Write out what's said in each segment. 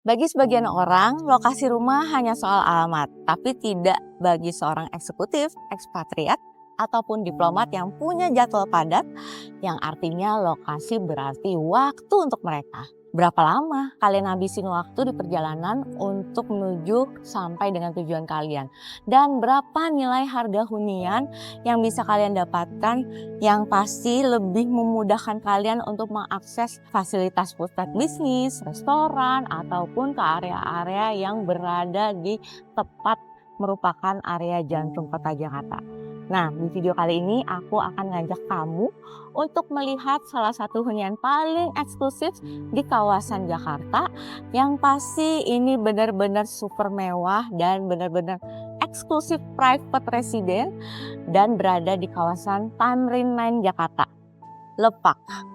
Bagi sebagian orang, lokasi rumah hanya soal alamat, tapi tidak bagi seorang eksekutif, ekspatriat, ataupun diplomat yang punya jadwal padat, yang artinya lokasi berarti waktu untuk mereka. Berapa lama kalian habisin waktu di perjalanan untuk menuju sampai dengan tujuan kalian? Dan berapa nilai harga hunian yang bisa kalian dapatkan yang pasti lebih memudahkan kalian untuk mengakses fasilitas pusat bisnis, restoran, ataupun ke area-area yang berada di tepat merupakan area jantung kota Jakarta. Nah, di video kali ini aku akan ngajak kamu untuk melihat salah satu hunian paling eksklusif di kawasan Jakarta yang pasti ini benar-benar super mewah dan benar-benar eksklusif private resident dan berada di kawasan Tamrin 9 Jakarta, Lepak.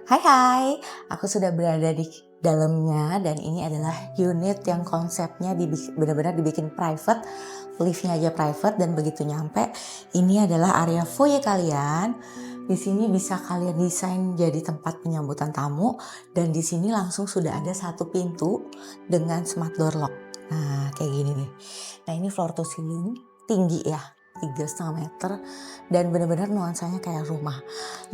Hai, aku sudah berada di dalamnya dan ini adalah unit yang konsepnya benar-benar dibikin private, liftnya aja private dan begitu nyampe ini adalah area foyer kalian. Di sini bisa kalian desain jadi tempat penyambutan tamu dan di sini langsung sudah ada satu pintu dengan smart door lock. Nah, kayak gini nih. Nah, ini floor to ceiling tinggi ya. 3,5 meter dan benar-benar nuansanya kayak rumah.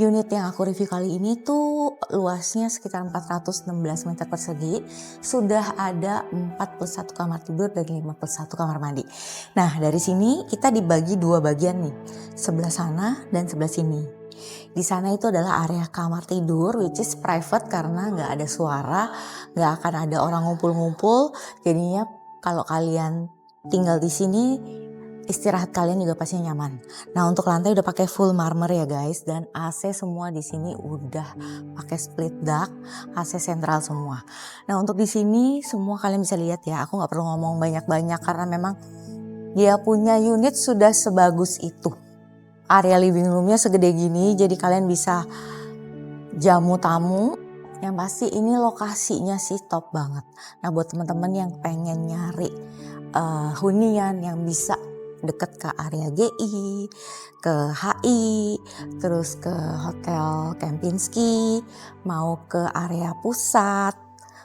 Unit yang aku review kali ini tuh luasnya sekitar 416 meter persegi, sudah ada 41 kamar tidur dan 51 kamar mandi. Nah, dari sini kita dibagi dua bagian nih, sebelah sana dan sebelah sini. Di sana itu adalah area kamar tidur which is private karena nggak ada suara, nggak akan ada orang ngumpul-ngumpul. Jadinya kalau kalian tinggal di sini istirahat kalian juga pasti nyaman. Nah, untuk lantai udah pakai full marmer ya guys, dan AC semua di sini udah pakai split duct, AC sentral semua. Nah, untuk di sini semua kalian bisa lihat ya, aku nggak perlu ngomong banyak-banyak karena memang dia punya unit sudah sebagus itu. Area living roomnya segede gini, jadi kalian bisa jamu tamu. Yang pasti ini lokasinya sih top banget. Nah, buat teman-teman yang pengen nyari hunian yang bisa deket ke area GI, ke HI, terus ke Hotel Kempinski, mau ke area pusat,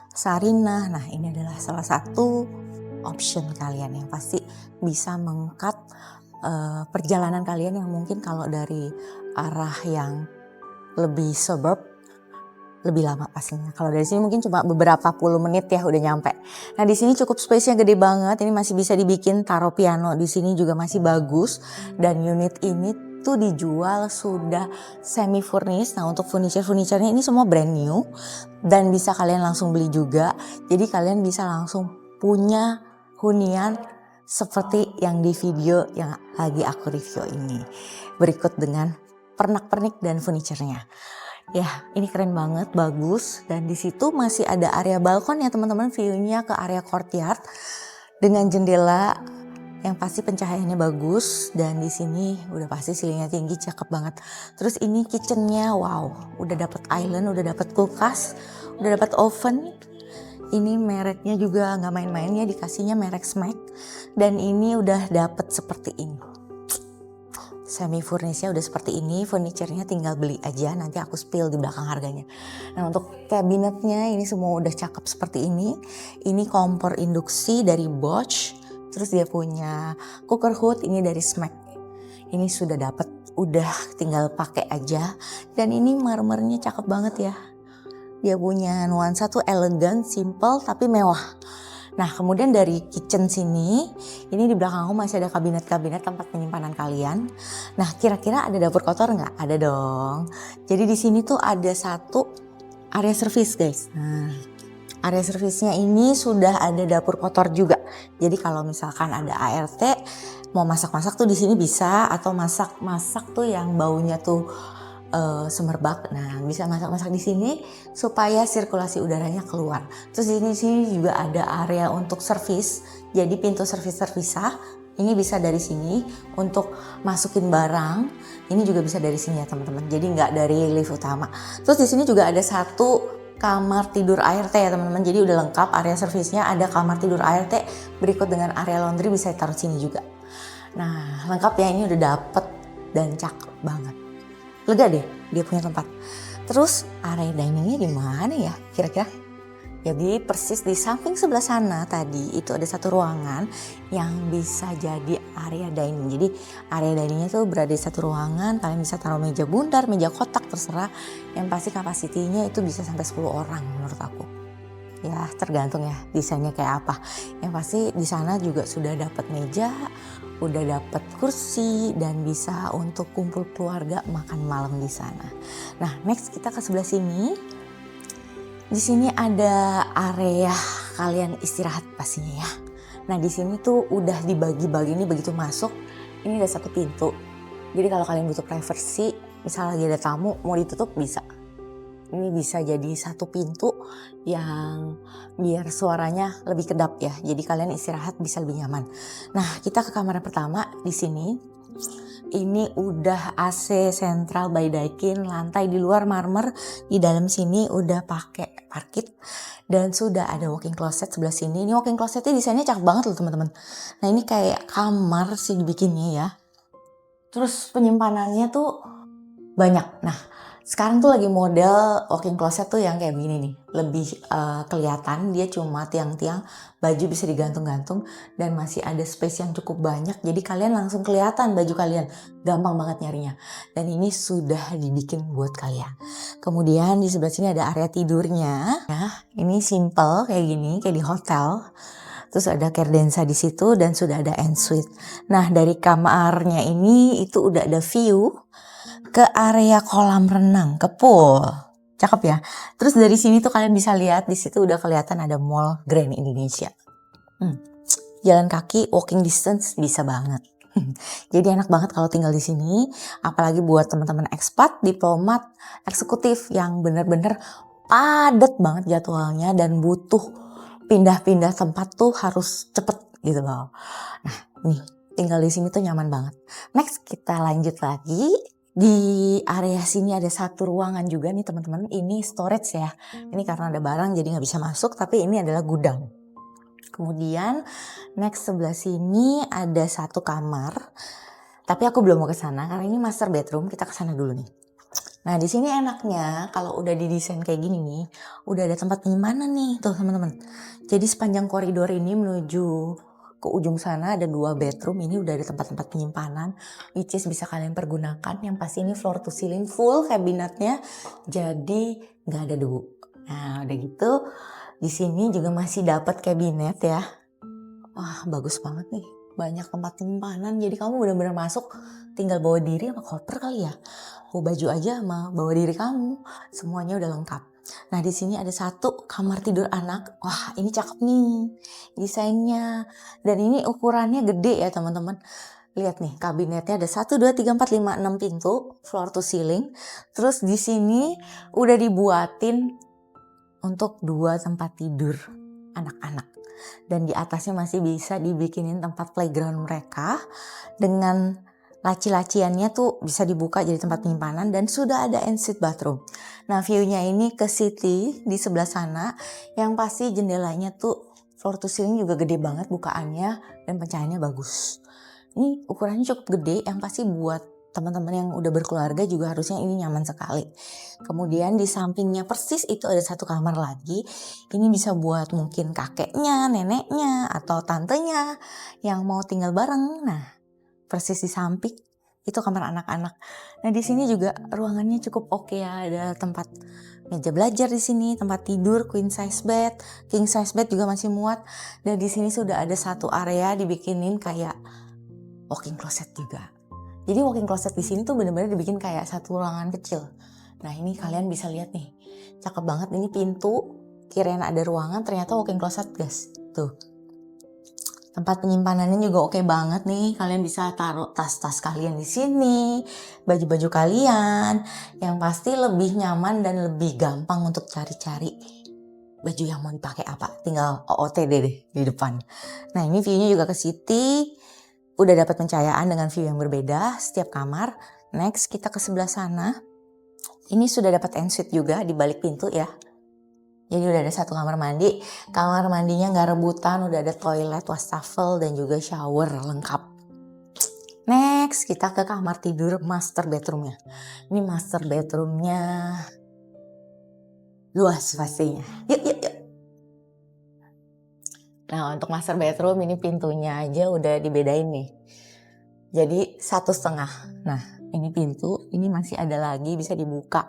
Sarinah. Nah, ini adalah salah satu option kalian yang pasti bisa mengangkat perjalanan kalian yang mungkin kalau dari arah yang lebih suburb lebih lama pastinya. Kalau dari sini mungkin cuma beberapa puluh menit ya udah nyampe. Nah, di sini cukup space-nya gede banget. Ini masih bisa dibikin taruh piano. Di sini juga masih bagus dan unit ini tuh dijual sudah semi furnished. Nah, untuk furniture-nya ini semua brand new dan bisa kalian langsung beli juga. Jadi kalian bisa langsung punya hunian seperti yang di video yang lagi aku review ini. Berikut dengan pernak-pernik dan furniture-nya. Ya, ini keren banget, bagus. Dan di situ masih ada area balkon ya teman-teman, view-nya ke area courtyard dengan jendela yang pasti pencahayaannya bagus. Dan di sini udah pasti ceilingnya tinggi, cakep banget. Terus ini kitchennya, wow, udah dapat island, udah dapat kulkas, udah dapat oven. Ini mereknya juga nggak main-main ya, dikasihnya merek Smack. Dan ini udah dapat seperti ini. Semi furnished-nya udah seperti ini, furniture-nya tinggal beli aja, nanti aku spill di belakang harganya. Nah, untuk kabinetnya ini semua udah cakep seperti ini. Ini kompor induksi dari Bosch, terus dia punya cooker hood ini dari Smack. Ini sudah dapat, udah tinggal pakai aja. Dan ini marmernya cakep banget ya. Dia punya nuansa tuh elegan, simple tapi mewah. Nah, kemudian dari kitchen sini, ini di belakang aku masih ada kabinet-kabinet tempat penyimpanan kalian. Nah, kira-kira ada dapur kotor nggak? Ada dong. Jadi di sini tuh ada satu area service guys. Nah, area service-nya ini sudah ada dapur kotor juga. Jadi kalau misalkan ada ART, mau masak-masak tuh di sini bisa, atau masak-masak tuh yang baunya tuh semerbak. Nah, bisa masak-masak di sini supaya sirkulasi udaranya keluar. Terus di sini juga ada area untuk servis. Jadi pintu servis terpisah. Ini bisa dari sini untuk masukin barang. Ini juga bisa dari sini ya teman-teman. Jadi nggak dari lift utama. Terus di sini juga ada satu kamar tidur ART ya teman-teman. Jadi udah lengkap area servisnya, ada kamar tidur ART berikut dengan area laundry bisa taruh sini juga. Nah lengkap ya, ini udah dapet dan cakep banget. Lega deh dia punya tempat. Terus area diningnya di mana ya kira-kira? Jadi persis di samping sebelah sana tadi itu ada satu ruangan yang bisa jadi area dining. Jadi area diningnya tuh berada di satu ruangan, kalian bisa taruh meja bundar, meja kotak terserah. Yang pasti kapasitinya itu bisa sampai 10 orang menurut aku. Ya tergantung ya desainnya kayak apa. Yang pasti di sana juga sudah dapat meja, udah dapat kursi dan bisa untuk kumpul keluarga makan malam di sana. Nah next kita ke sebelah sini. Di sini ada area kalian istirahat pastinya ya. Nah di sini tuh udah dibagi-bagi nih begitu masuk. Ini ada satu pintu. Jadi kalau kalian butuh privacy, misal lagi ada tamu mau ditutup bisa. Ini bisa jadi satu pintu yang biar suaranya lebih kedap ya. Jadi kalian istirahat bisa lebih nyaman. Nah kita ke kamar pertama di sini. Ini udah AC Central by Daikin, lantai di luar marmer, di dalam sini udah pakai parkit dan sudah ada walk-in closet sebelah sini. Ini walk-in closetnya desainnya cakep banget loh teman-teman. Nah ini kayak kamar sih dibikinnya ya. Terus penyimpanannya tuh banyak. Nah sekarang tuh lagi model walk-in closet tuh yang kayak begini nih. Lebih kelihatan dia cuma tiang-tiang, baju bisa digantung-gantung dan masih ada space yang cukup banyak. Jadi kalian langsung kelihatan baju kalian. Gampang banget nyarinya. Dan ini sudah dibikin buat kalian. Kemudian di sebelah sini ada area tidurnya. Nah ini simple kayak gini, kayak di hotel. Terus ada credenza di situ dan sudah ada ensuite. Nah dari kamarnya ini itu udah ada view ke area kolam renang, ke pool. Cakep ya. Terus dari sini tuh kalian bisa lihat di situ udah kelihatan ada Mall Grand Indonesia. Jalan kaki walking distance bisa banget. Jadi enak banget kalau tinggal di sini, apalagi buat teman-teman ekspat, diplomat, eksekutif yang bener-bener padat banget jadwalnya dan butuh pindah-pindah tempat tuh harus cepet gitu loh. Nah, nih tinggal di sini tuh nyaman banget. Next kita lanjut lagi. Di area sini ada satu ruangan juga nih teman-teman. Ini storage ya. Ini karena ada barang jadi nggak bisa masuk, tapi ini adalah gudang. Kemudian next sebelah sini ada satu kamar. Tapi aku belum mau ke sana karena ini master bedroom. Kita ke sana dulu nih. Nah di sini enaknya kalau udah didesain kayak gini nih, udah ada tempat penyimpanan nih tuh teman-teman. Jadi sepanjang koridor ini menuju ke ujung sana ada 2 bedroom. Ini udah ada tempat-tempat penyimpanan, which is bisa kalian pergunakan. Yang pasti ini floor to ceiling full kabinetnya, jadi nggak ada debu. Nah udah gitu di sini juga masih dapat kabinet ya. Wah bagus banget nih, banyak tempat penyimpanan. Jadi kamu benar-benar masuk tinggal bawa diri sama koper kali ya. Bawa baju aja sama bawa diri kamu, semuanya udah lengkap. Nah di sini ada satu kamar tidur anak. Wah ini cakep nih desainnya. Dan ini ukurannya gede ya teman-teman. Lihat nih kabinetnya ada 1, 2, 3, 4, 5, 6 pintu. Floor to ceiling. Terus di sini udah dibuatin untuk 2 tempat tidur anak-anak. Dan di atasnya masih bisa dibikinin tempat playground mereka. Dengan laci-laciannya tuh bisa dibuka jadi tempat penyimpanan dan sudah ada ensuite bathroom. Nah view-nya ini ke city di sebelah sana, yang pasti jendelanya tuh floor to ceiling juga gede banget bukaannya dan pencahayaannya bagus. Ini ukurannya cukup gede, yang pasti buat teman-teman yang udah berkeluarga juga harusnya ini nyaman sekali. Kemudian di sampingnya persis itu ada satu kamar lagi. Ini bisa buat mungkin kakeknya, neneknya, atau tantenya yang mau tinggal bareng. Nah persis di samping itu kamar anak-anak. Nah di sini juga ruangannya cukup oke ya. Ada tempat meja belajar di sini, tempat tidur, queen size bed, king size bed juga masih muat. Dan di sini sudah ada satu area dibikinin kayak walk-in closet juga. Jadi walk-in closet di sini tuh benar-benar dibikin kayak satu ruangan kecil. Nah ini kalian bisa lihat nih, cakep banget. Ini pintu, kirain ada ruangan, ternyata walk-in closet guys. Tuh. Tempat penyimpanannya juga oke banget nih. Kalian bisa taruh tas-tas kalian di sini, baju-baju kalian. Yang pasti lebih nyaman dan lebih gampang untuk cari-cari baju yang mau dipakai apa. Tinggal OOTD deh di depan. Nah ini view-nya juga ke city. Udah dapat pencahayaan dengan view yang berbeda setiap kamar. Next kita ke sebelah sana. Ini sudah dapat ensuite juga di balik pintu ya. Jadi udah ada satu kamar mandi. Kamar mandinya gak rebutan, udah ada toilet, wastafel, dan juga shower lengkap. Next, kita ke kamar tidur master bedroomnya. Ini master bedroomnya luas pastinya. Yuk, yuk, yuk. Nah, untuk master bedroom ini pintunya aja udah dibedain nih. Jadi 1,5. Nah, ini pintu, ini masih ada lagi bisa dibuka.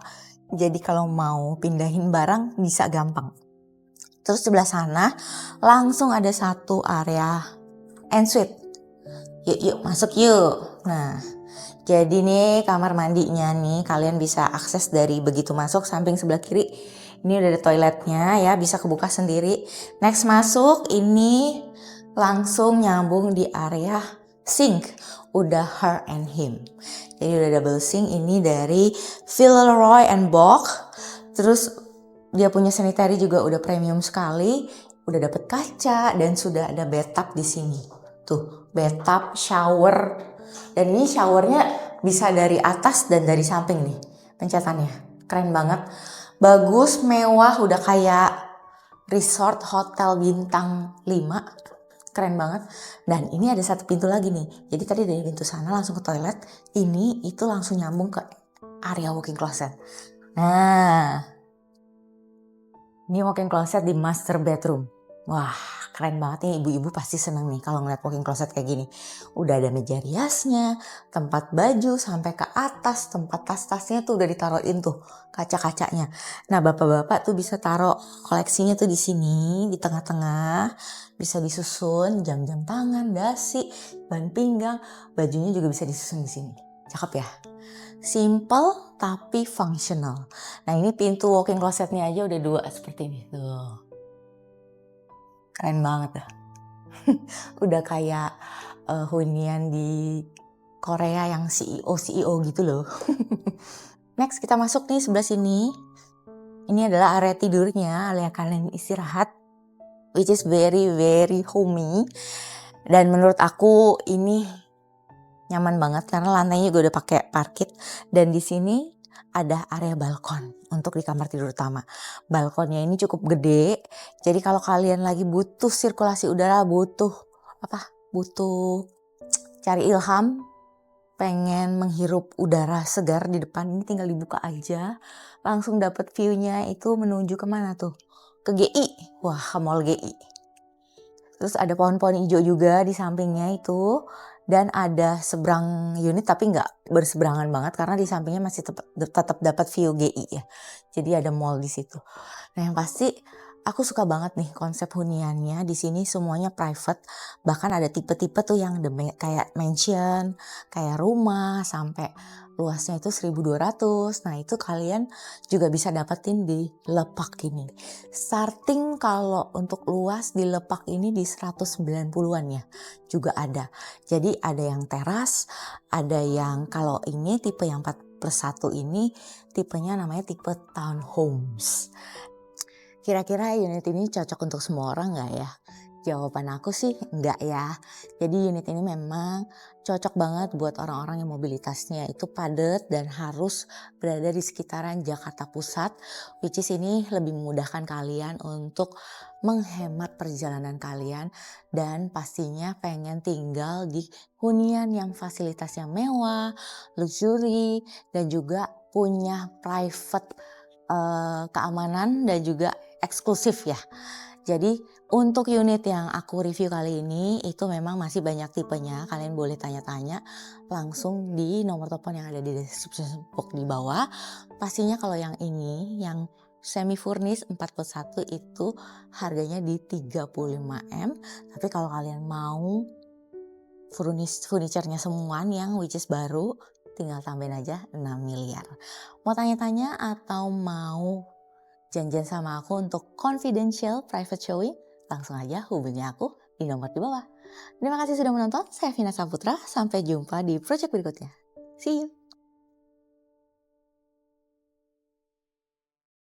Jadi kalau mau pindahin barang bisa gampang. Terus sebelah sana langsung ada satu area ensuite. Yuk, yuk, masuk yuk. Nah, jadi nih kamar mandinya nih kalian bisa akses dari begitu masuk samping sebelah kiri. Ini udah ada toiletnya ya, bisa kebuka sendiri. Next masuk, ini langsung nyambung di area sink. Udah her and him. Jadi udah double sink, ini dari Villeroy and Boch. Terus dia punya sanitary juga udah premium sekali. Udah dapet kaca dan sudah ada bathtub di sini. Tuh, bathtub, shower. Dan ini showernya bisa dari atas dan dari samping nih pencetannya. Keren banget. Bagus, mewah, udah kayak resort hotel bintang 5. Keren banget. Dan ini ada satu pintu lagi nih. Jadi tadi dari pintu sana langsung ke toilet. Ini itu langsung nyambung ke area walk-in closet. Nah, ini walk-in closet di master bedroom. Wah, keren banget nih, ibu-ibu pasti seneng nih kalau ngeliat walk-in closet kayak gini. Udah ada meja riasnya, tempat baju sampai ke atas, tempat tas-tasnya tuh udah ditaruhin tuh kaca-kacanya. Nah, bapak-bapak tuh bisa taruh koleksinya tuh di sini, di tengah-tengah. Bisa disusun jam-jam tangan, dasi, ban pinggang, bajunya juga bisa disusun di sini. Cakep ya? Simple tapi functional. Nah, ini pintu walk-in closetnya aja udah 2 seperti ini tuh. Keren banget dah. Udah kayak hunian di Korea yang CEO gitu loh. Next kita masuk nih sebelah sini. Ini adalah area tidurnya, area kalian istirahat. Which is very very homey. Dan menurut aku ini nyaman banget karena lantainya juga udah pakai parket. Dan di sini ada area balkon untuk di kamar tidur utama. Balkonnya ini cukup gede. Jadi kalau kalian lagi butuh sirkulasi udara, butuh cari ilham, pengen menghirup udara segar di depan, ini tinggal dibuka aja. Langsung dapet view-nya itu menuju kemana tuh? Ke GI. Wah, ke Mall GI. Terus ada pohon-pohon hijau juga di sampingnya itu. Dan ada seberang unit tapi nggak berseberangan banget karena di sampingnya masih tetap dapat view GI ya. Jadi ada mall di situ. Nah, yang pasti aku suka banget nih konsep huniannya. Di sini semuanya private. Bahkan ada tipe-tipe tuh yang kayak mansion, kayak rumah sampai luasnya itu 1.200. Nah, itu kalian juga bisa dapetin di Lepak ini. Starting kalau untuk luas di Lepak ini di 190-an ya. Juga ada. Jadi ada yang teras, ada yang kalau ini tipe yang 4+1 ini tipenya namanya tipe townhomes. Kira-kira unit ini cocok untuk semua orang gak ya? Jawaban aku sih enggak ya. Jadi unit ini memang cocok banget buat orang-orang yang mobilitasnya itu padat dan harus berada di sekitaran Jakarta Pusat. Which is ini lebih memudahkan kalian untuk menghemat perjalanan kalian. Dan pastinya pengen tinggal di hunian yang fasilitasnya mewah, luxury, dan juga punya private keamanan dan juga eksklusif ya. Jadi untuk unit yang aku review kali ini itu memang masih banyak tipenya. Kalian boleh tanya-tanya langsung di nomor telepon yang ada di deskripsi box di bawah. Pastinya kalau yang ini yang semi furnished 4+1 itu harganya di 35M. Tapi kalau kalian mau furniture-nya semua yang which is baru, tinggal tambahin aja 6 miliar. Mau tanya-tanya atau mau janjian sama aku untuk confidential private showing, langsung aja hubungi aku di nomor di bawah. Terima kasih sudah menonton, saya Vina Saputra, sampai jumpa di project berikutnya. See you!